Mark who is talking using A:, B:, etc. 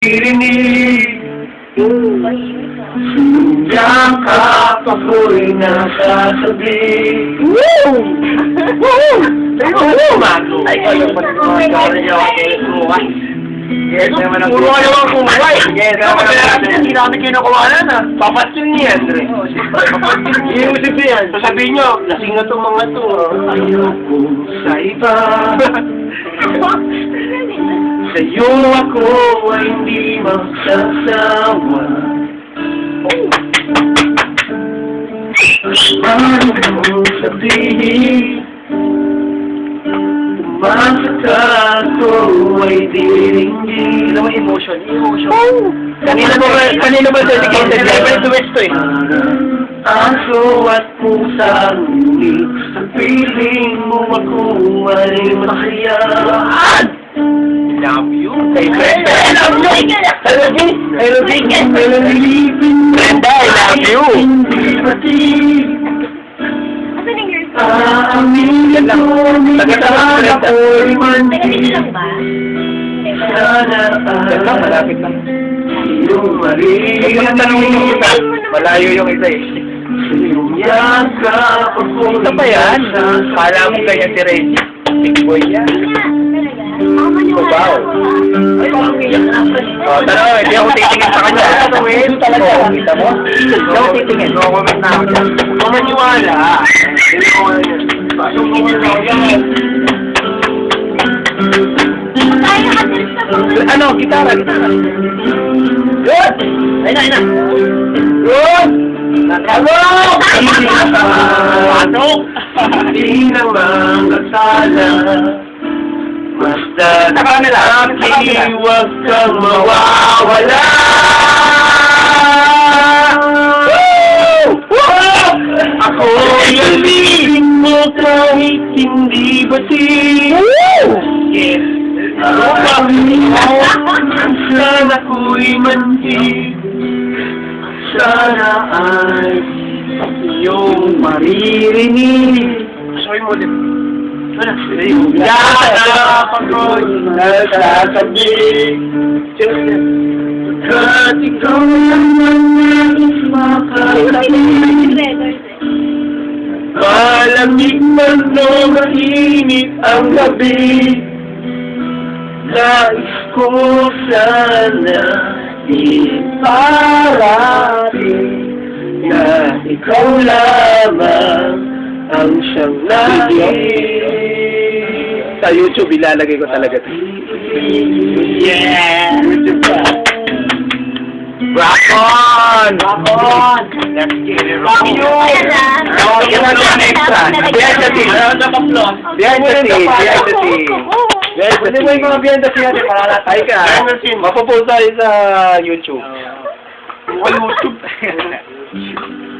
A: Irinig yakap ako'y nasasabi.
B: Woo! Woo!
A: Ay, kayo pa naman Yes, naman ang puro kayo ang kumay. Yes, naman ang kumay. Hindi namin kinukuhanan ha. Papatin niya, Andre. Hindi mo sabihin. Sasabihin nyo, lasing na itong mga to. Ayoko sa iba. Sa'yo ako ay hindi magsasawa. Ano mo sabihin? Masaka ko ay diringgin. Alam mo, emotion. Kanina ba dedicated? Kanina ba ito eh? Aso at pusang hindi sa piling mo ako ay masaya. Love you. I love you. I love you. Brenda, I love you. Amin ko minsan ako'y manti. Sana ay malapit lang. Iyong maririnig.
B: Malayo yung isa eh.
A: Iyong yakap ako'y
B: Ito pa yan? Kala mo ganyan si Reggie. Big boy yan. Babaw. O, tara, hindi ako titingin sa kanya.
A: Ito talaga.
B: Kita mo? Hindi ako titingin.
A: No, comment na ako dyan. Huwag maniwala. Hindi ko yan. Pasok mo na ako yan.
B: Ano? Gitara.
A: Good! Ayun na. Good! Nakalo! Pasok! Hindi naman kasala. Basta aking huwag kang mawawala. Ako yalin mo kahit hindi bati. Yes. Sana ako'y manti. Sana ay iyong maririnig. Sorry mo ulit. Yakap ako'y nasasabi. Kahit ikaw naman nais makatabi. Malamig man o mainit ang gabi. Nais ko sana iparating na ikaw lamang ang siyang nais.
B: Sa YouTube, ilalagay ko talaga ito.
A: Yeah!
B: YouTube ka.
A: Rock on! Rock on! Let's get it rock on!
B: Behind the scene. Behind the scene. Behind the scene. Pwede mo yung mga behind the scene natin para natay ka.
A: Behind the scene.
B: Mapopost tayo sa YouTube.
A: YouTube.